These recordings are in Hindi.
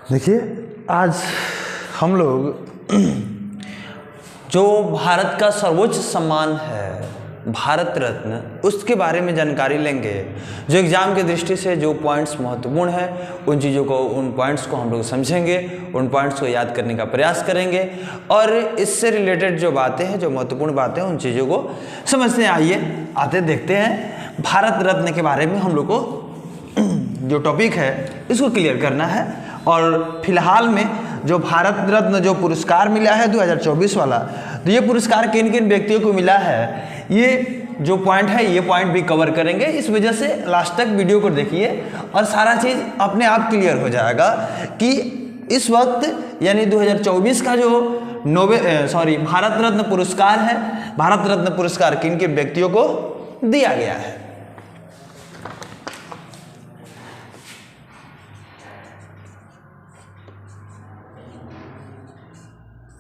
देखिए, आज हम लोग जो भारत का सर्वोच्च सम्मान है भारत रत्न, उसके बारे में जानकारी लेंगे। जो एग्ज़ाम की दृष्टि से जो पॉइंट्स महत्वपूर्ण हैं उन पॉइंट्स को हम लोग समझेंगे, उन पॉइंट्स को याद करने का प्रयास करेंगे और इससे रिलेटेड जो बातें हैं, जो महत्वपूर्ण बातें हैं, उन चीज़ों को समझते हैं। आइए देखते हैं भारत रत्न के बारे में। हम लोग को जो टॉपिक है इसको क्लियर करना है। और फिलहाल में जो भारत रत्न जो पुरस्कार मिला है 2024 वाला, तो ये पुरस्कार किन किन व्यक्तियों को मिला है, ये जो पॉइंट है ये पॉइंट भी कवर करेंगे। इस वजह से लास्ट तक वीडियो को देखिए और सारा चीज़ अपने आप क्लियर हो जाएगा कि इस वक्त यानी 2024 का जो भारत रत्न पुरस्कार है, भारत रत्न पुरस्कार किन किन व्यक्तियों को दिया गया है।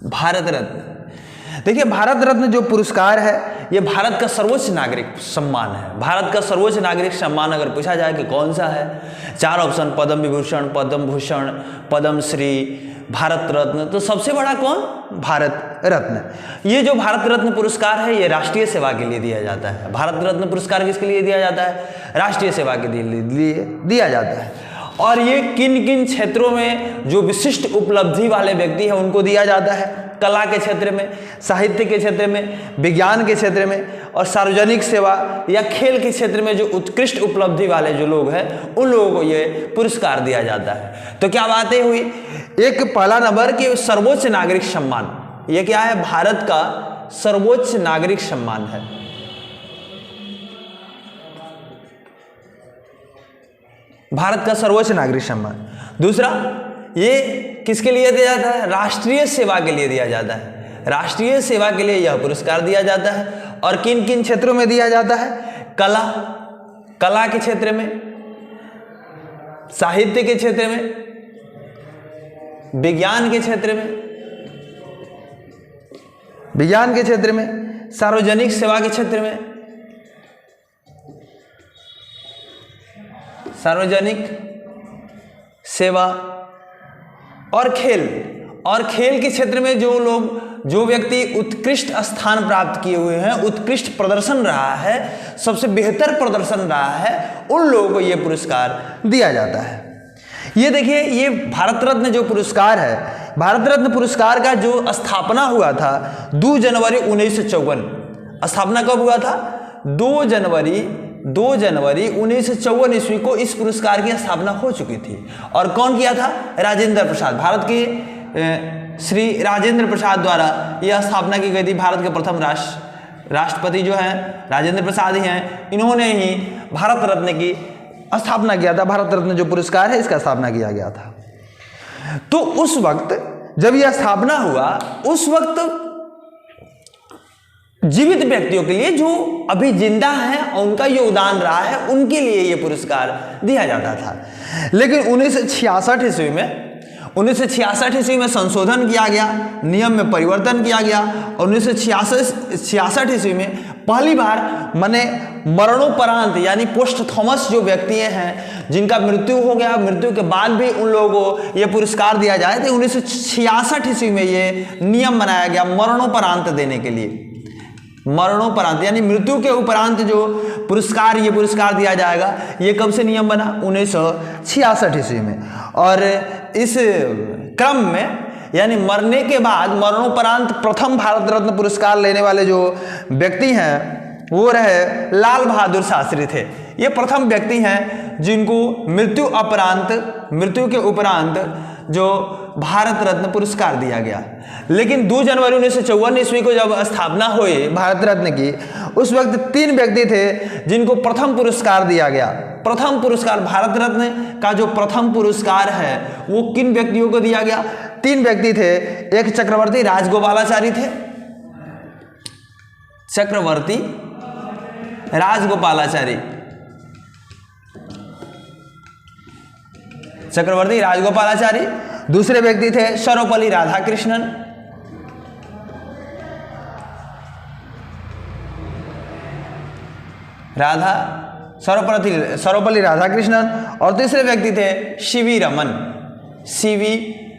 भारत रत्न, देखिए भारत रत्न जो पुरस्कार है ये भारत का सर्वोच्च नागरिक सम्मान है। भारत का सर्वोच्च नागरिक सम्मान अगर पूछा जाए कि कौन सा है, 4 ऑप्शन, पद्म विभूषण, पद्म भूषण, पद्म श्री, भारत रत्न। तो सबसे बड़ा कौन? भारत रत्न। ये जो भारत रत्न पुरस्कार है ये राष्ट्रीय सेवा के लिए दिया जाता है। भारत रत्न पुरस्कार किसके लिए दिया जाता है? राष्ट्रीय सेवा के लिए दिया जाता है। और ये किन किन क्षेत्रों में जो विशिष्ट उपलब्धि वाले व्यक्ति हैं उनको दिया जाता है? कला के क्षेत्र में, साहित्य के क्षेत्र में, विज्ञान के क्षेत्र में और सार्वजनिक सेवा या खेल के क्षेत्र में जो उत्कृष्ट उपलब्धि वाले जो लोग हैं उन लोगों को ये पुरस्कार दिया जाता है। तो क्या बातें हुई? एक पहला नंबर कि सर्वोच्च नागरिक सम्मान, ये क्या है? भारत का सर्वोच्च नागरिक सम्मान है। भारत का सर्वोच्च नागरिक सम्मान। दूसरा, ये किसके लिए दिया जाता है? राष्ट्रीय सेवा के लिए दिया जाता है। राष्ट्रीय सेवा के लिए यह पुरस्कार दिया जाता है। और किन किन क्षेत्रों में दिया जाता है? कला के क्षेत्र में, साहित्य के क्षेत्र में, विज्ञान के क्षेत्र में, सार्वजनिक सेवा के क्षेत्र में, सार्वजनिक सेवा और खेल के क्षेत्र में जो व्यक्ति उत्कृष्ट स्थान प्राप्त किए हुए हैं, उत्कृष्ट प्रदर्शन रहा है, सबसे बेहतर प्रदर्शन रहा है, उन लोगों को यह पुरस्कार दिया जाता है। ये देखिए, ये भारत रत्न जो पुरस्कार है, भारत रत्न पुरस्कार का जो स्थापना हुआ था 2 जनवरी 1954। स्थापना कब हुआ था? 2 जनवरी 1954 ईस्वी को इस पुरस्कार की स्थापना हो चुकी थी। और कौन किया था? राजेंद्र प्रसाद, भारत के श्री राजेंद्र प्रसाद द्वारा यह स्थापना की गई थी। भारत के प्रथम राष्ट्रपति जो हैं राजेंद्र प्रसाद ही हैं। इन्होंने ही भारत रत्न की स्थापना किया था। भारत रत्न जो पुरस्कार है इसका स्थापना किया गया था। तो उस वक्त जब यह स्थापना हुआ, उस वक्त जीवित व्यक्तियों के लिए जो अभी जिंदा हैं और उनका योगदान रहा है, उनके लिए यह पुरस्कार दिया जाता था। लेकिन 1966 ईस्वी में संशोधन किया गया, नियम में परिवर्तन किया गया और 1966 ईस्वी में पहली बार मरणोपरांत यानी पोस्ट थॉमस जो व्यक्ति हैं जिनका मृत्यु हो गया, मृत्यु के बाद भी उन लोगों को यह पुरस्कार दिया जाए, तो 1966 ईस्वी में यह नियम बनाया गया मरणोपरांत देने के लिए। मरणोपरांत यानी मृत्यु के उपरांत जो ये पुरस्कार दिया जाएगा, ये कब से नियम बना? 1966 ईस्वी में। और इस क्रम में यानी मरने के बाद मरणोपरांत प्रथम भारत रत्न पुरस्कार लेने वाले जो व्यक्ति हैं वो रहे लाल बहादुर शास्त्री थे। ये प्रथम व्यक्ति हैं जिनको मृत्यु के उपरांत जो भारत रत्न पुरस्कार दिया गया। लेकिन 2 जनवरी 1954 ईस्वी को जब स्थापना हुई भारत रत्न की, उस वक्त 3 व्यक्ति थे जिनको प्रथम पुरस्कार दिया गया। प्रथम पुरस्कार, भारत रत्न का जो प्रथम पुरस्कार है वो किन व्यक्तियों को दिया गया? 3 व्यक्ति थे। एक चक्रवर्ती राजगोपालाचारी थे, चक्रवर्ती राजगोपालाचारी। दूसरे व्यक्ति थे सर्वपल्ली राधाकृष्णन। सर्वपल्ली राधाकृष्णन। और तीसरे व्यक्ति थे सीवी रमन। सीवी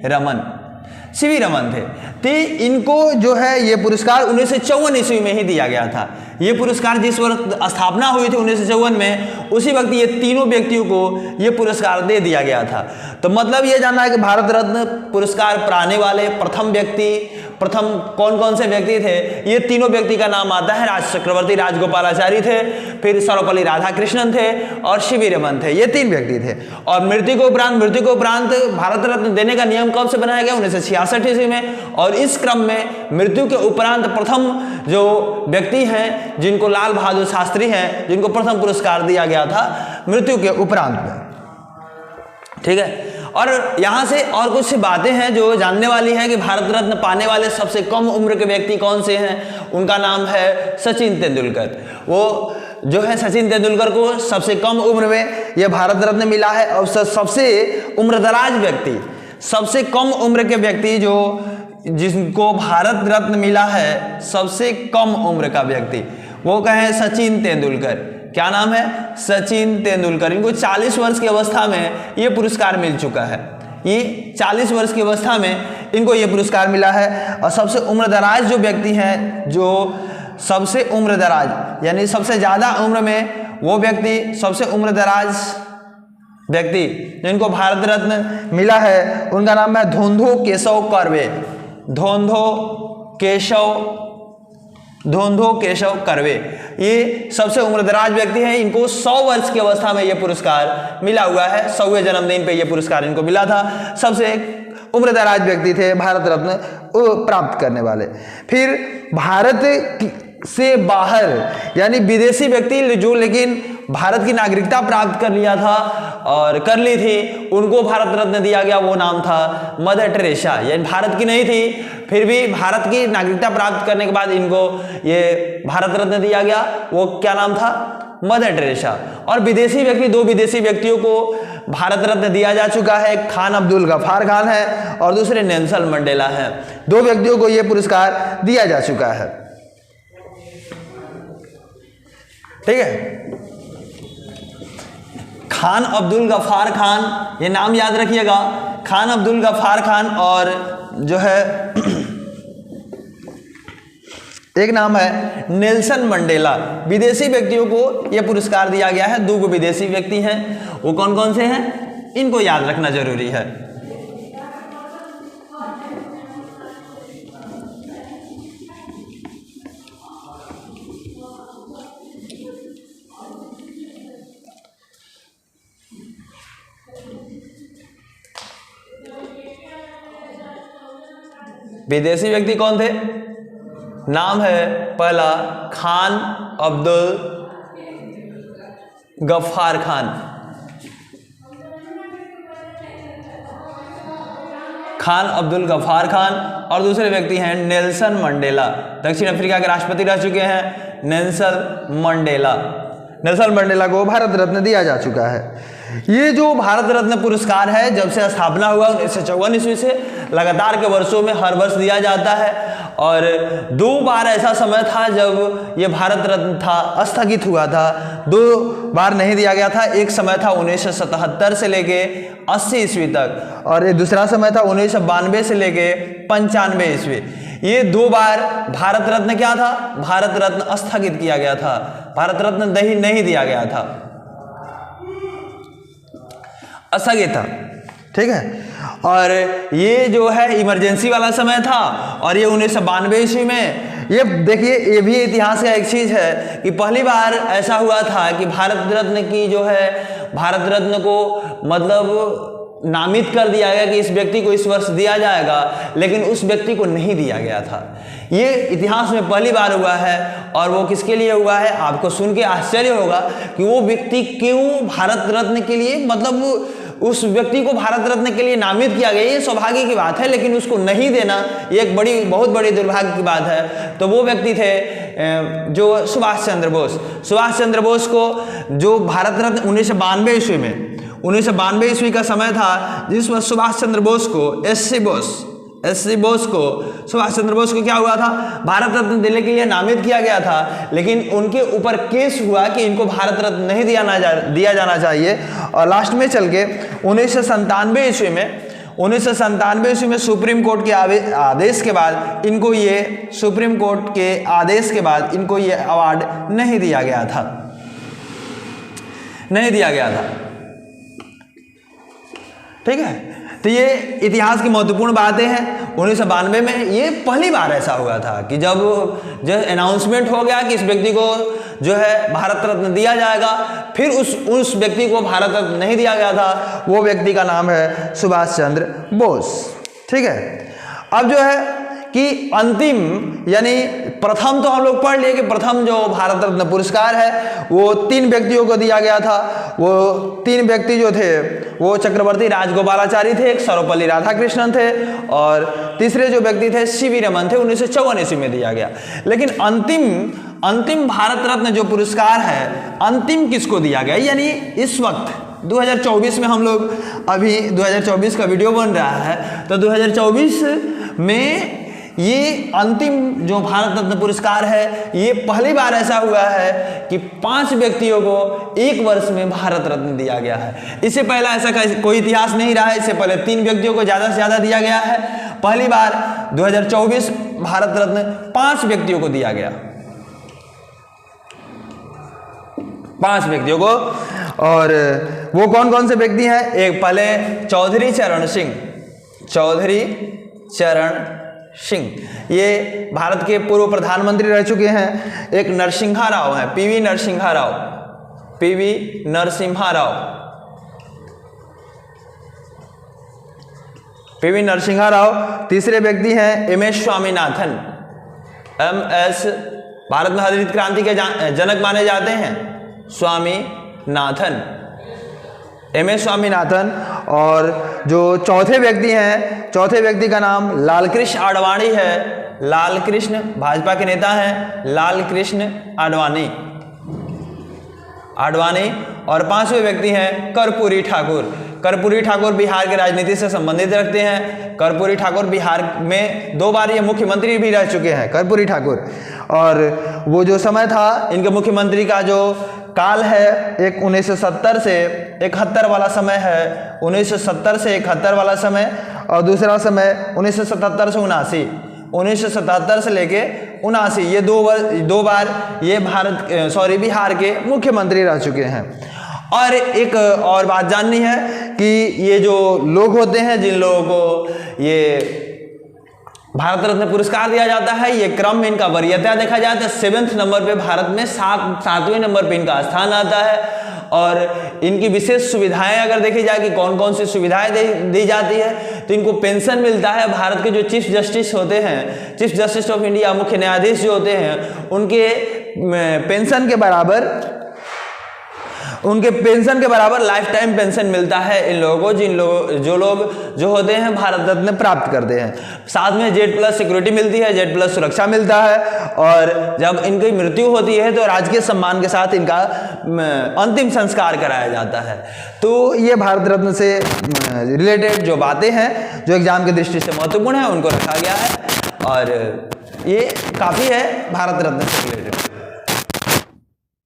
रमन थे। तो इनको जो है ये पुरस्कार 1954 ईस्वी में ही दिया गया था। ये पुरस्कार जिस वक्त स्थापना हुई थी 1954 में, उसी वक्त ये तीनों व्यक्तियों को ये पुरस्कार दे दिया गया था। तो मतलब ये जानना है कि भारत रत्न पुरस्कार पाने वाले प्रथम कौन कौन से व्यक्ति थे। ये तीनों व्यक्ति का नाम आता है। राज चक्रवर्ती राजगोपालाचारी थे, फिर सर्वपल्ली राधाकृष्णन थे और सीवी रमन थे। ये 3 व्यक्ति थे। और मृत्यु के उपरांत भारत रत्न देने का नियम कब से बनाया गया? 1966 ईस्वी में। और इस क्रम में मृत्यु के उपरांत प्रथम जो व्यक्ति हैं जिनको लाल बहादुर शास्त्री हैं, जिनको प्रथम पुरस्कार दिया गया था मृत्यु के उपरांत में। ठीक है। और यहां से और कुछ बातें हैं जो जानने वाली है कि भारत रत्न पाने वाले सबसे कम उम्र के व्यक्ति कौन से हैं। उनका नाम है सचिन तेंदुलकर। वो जो है सचिन तेंदुलकर को सबसे कम उम्र में यह भारत रत्न मिला है। और सबसे उम्रदराज व्यक्ति, सबसे कम उम्र के व्यक्ति जिनको भारत रत्न मिला है, सबसे कम उम्र का व्यक्ति, वो कहें सचिन तेंदुलकर। क्या नाम है? सचिन तेंदुलकर। इनको 40 वर्ष की अवस्था में ये पुरस्कार मिल चुका है। ये 40 वर्ष की अवस्था में इनको ये पुरस्कार मिला है। और सबसे उम्रदराज जो व्यक्ति हैं, जो सबसे उम्रदराज यानी सबसे ज्यादा उम्र में वो व्यक्ति, सबसे उम्रदराज व्यक्ति जिनको भारत रत्न मिला है, उनका नाम है धोंधो केशव कर्वे। धोंधो केशव कर्वे ये सबसे उम्रदराज व्यक्ति हैं। इनको 100 वर्ष की अवस्था में यह पुरस्कार मिला हुआ है। 100वें जन्मदिन पे यह पुरस्कार इनको मिला था। सबसे उम्रदराज व्यक्ति थे भारत रत्न प्राप्त करने वाले। फिर भारत से बाहर यानी विदेशी व्यक्ति जो लेकिन भारत की नागरिकता प्राप्त कर लिया था और कर ली थी, उनको भारत रत्न दिया गया। वो नाम था मदर टेरेसा। यानी भारत की नहीं थी, फिर भी भारत की नागरिकता प्राप्त करने के बाद इनको ये भारत रत्न दिया गया। वो क्या नाम था? Mother Teresa. और विदेशी व्यक्ति, 2 विदेशी व्यक्तियों को भारत रत्न दिया जा चुका है। खान अब्दुल गफ्फार खान है और दूसरे नेल्सन मंडेला है। 2 व्यक्तियों को यह पुरस्कार दिया जा चुका है। ठीक है। खान अब्दुल गफ्फार खान, ये नाम याद रखिएगा। खान अब्दुल गफ्फार खान और जो है एक नाम है नेल्सन मंडेला। विदेशी व्यक्तियों को यह पुरस्कार दिया गया है। 2 विदेशी व्यक्ति हैं। वो कौन कौन से हैं? इनको याद रखना जरूरी है। विदेशी व्यक्ति कौन थे? नाम है पहला खान अब्दुल गफ्फार खान। खान अब्दुल गफ्फार खान। और दूसरे व्यक्ति हैं नेल्सन मंडेला। दक्षिण अफ्रीका के राष्ट्रपति रह चुके हैं नेल्सन मंडेला। नेल्सन मंडेला को भारत रत्न दिया जा चुका है। ये जो भारत रत्न पुरस्कार है, जब से स्थापना हुआ 1954 ईस्वी से लगातार के वर्षों में हर वर्ष दिया जाता है। और 2 बार ऐसा समय था जब ये भारत रत्न था स्थगित हुआ था। 2 बार नहीं दिया गया था। एक समय था 1977 से लेके 80 ईस्वी तक, और ये दूसरा समय था 1992 से लेके 95 ईस्वी। ये 2 बार भारत रत्न क्या था? भारत रत्न स्थगित किया गया था। भारत रत्न नहीं दिया गया था, स्थगित था। ठीक है। और ये जो है इमरजेंसी वाला समय था। और ये 1992 ईस्वी में, ये देखिए, ये भी इतिहास का एक चीज है कि पहली बार ऐसा हुआ था कि भारत रत्न की जो है, भारत रत्न को मतलब नामित कर दिया गया कि इस व्यक्ति को इस वर्ष दिया जाएगा, लेकिन उस व्यक्ति को नहीं दिया गया था। ये इतिहास में पहली बार हुआ है। और वो किसके लिए हुआ है? आपको सुन के आश्चर्य होगा कि वो व्यक्ति क्यों भारत रत्न के लिए, मतलब उस व्यक्ति को भारत रत्न के लिए नामित किया गया। ये सौभाग्य की बात है, लेकिन उसको नहीं देना ये एक बहुत बड़ी दुर्भाग्य की बात है। तो वो व्यक्ति थे जो सुभाष चंद्र बोस। सुभाष चंद्र बोस को जो भारत रत्न 1992 ईस्वी में, 1992 ईस्वी का समय था जिसमें सुभाष चंद्र बोस को सुभाष चंद्र बोस को क्या हुआ था? भारत रत्न देने के लिए नामित किया गया था। लेकिन उनके ऊपर केस हुआ कि इनको भारत रत्न नहीं दिया जाना चाहिए। और लास्ट में चल के 1997 ईस्वी में 1997 ईस्वी में सुप्रीम कोर्ट के आदेश के बाद इनको ये सुप्रीम कोर्ट के आदेश के बाद इनको ये अवार्ड नहीं दिया गया था, नहीं दिया गया था। ठीक है, तो ये इतिहास की महत्वपूर्ण बातें हैं। 1992 में ये पहली बार ऐसा हुआ था कि जब अनाउंसमेंट हो गया कि इस व्यक्ति को जो है भारत रत्न दिया जाएगा, फिर उस व्यक्ति को भारत रत्न नहीं दिया गया था। वो व्यक्ति का नाम है सुभाष चंद्र बोस। ठीक है, अब जो है कि अंतिम यानी प्रथम तो हम लोग पढ़ लिए कि प्रथम जो भारत रत्न पुरस्कार है वो 3 व्यक्तियों को दिया गया था। वो 3 व्यक्ति जो थे वो चक्रवर्ती राजगोपालाचारी थे, एक सर्वपल्ली राधाकृष्णन थे और तीसरे जो व्यक्ति थे सीवी रमन थे। 1954 ईस्वी में दिया गया। लेकिन अंतिम भारत रत्न जो पुरस्कार है अंतिम किसको दिया गया, यानी इस वक्त 2024 में हम लोग अभी 2024 का वीडियो बन रहा है, तो 2024 में ये अंतिम जो भारत रत्न पुरस्कार है ये पहली बार ऐसा हुआ है कि 5 व्यक्तियों को एक वर्ष में भारत रत्न दिया गया है। इससे पहले ऐसा कोई इतिहास नहीं रहा है। इससे पहले 3 व्यक्तियों को ज़्यादा से ज़्यादा दिया गया है। पहली बार 2024 भारत रत्न 5 व्यक्तियों को दिया गया, 5 व्यक्तियों को। और वो कौन कौन से व्यक्ति हैं? एक पहले चौधरी चरण सिंह, चौधरी चरण सिंह ये भारत के पूर्व प्रधानमंत्री रह चुके हैं। एक नरसिम्हा राव है, PV Narasimha Rao, PV Narasimha Rao, PV Narasimha Rao. तीसरे व्यक्ति हैं एमएस स्वामीनाथन, एमएस भारत में हरित क्रांति के जनक माने जाते हैं, स्वामीनाथन, एमएस स्वामीनाथन। और जो चौथे व्यक्ति हैं, चौथे व्यक्ति का नाम लालकृष्ण आडवाणी है, लालकृष्ण भाजपा के नेता हैं, लालकृष्ण आडवाणी, आडवाणी। और 5वें व्यक्ति हैं कर्पूरी ठाकुर। कर्पूरी ठाकुर बिहार के राजनीति से संबंधित रखते हैं। कर्पूरी ठाकुर बिहार में 2 बार ये मुख्यमंत्री भी रह चुके हैं, कर्पूरी ठाकुर। और वो जो समय था इनके मुख्यमंत्री का जो काल है एक 1970 से 71 वाला समय है, 1970 से 71 वाला समय। और दूसरा समय 1977 से 79, 1977 से लेके 79, ये 2 बार ये बिहार के मुख्यमंत्री रह चुके हैं। और एक और बात जाननी है कि ये जो लोग होते हैं जिन लोगों को ये भारत रत्न पुरस्कार दिया जाता है, ये क्रम में इनका वरीयता देखा जाता है। 7वें नंबर पे भारत में 7वें नंबर पे इनका स्थान आता है। और इनकी विशेष सुविधाएं अगर देखी जाए कि कौन कौन सी सुविधाएं दी जाती है, तो इनको पेंशन मिलता है। भारत के जो चीफ जस्टिस होते हैं, चीफ जस्टिस ऑफ इंडिया, मुख्य न्यायाधीश जो होते हैं, उनके पेंशन के बराबर लाइफ टाइम पेंशन मिलता है इन लोगों को, जो होते हैं भारत रत्न प्राप्त करते हैं। साथ में Z+ सिक्योरिटी मिलती है, Z+ सुरक्षा मिलता है। और जब इनकी मृत्यु होती है तो राजकीय सम्मान के साथ इनका अंतिम संस्कार कराया जाता है। तो ये भारत रत्न से रिलेटेड जो बातें हैं जो एग्जाम की दृष्टि से महत्वपूर्ण है उनको रखा गया है। और ये काफ़ी है भारत रत्न से रिलेटेड।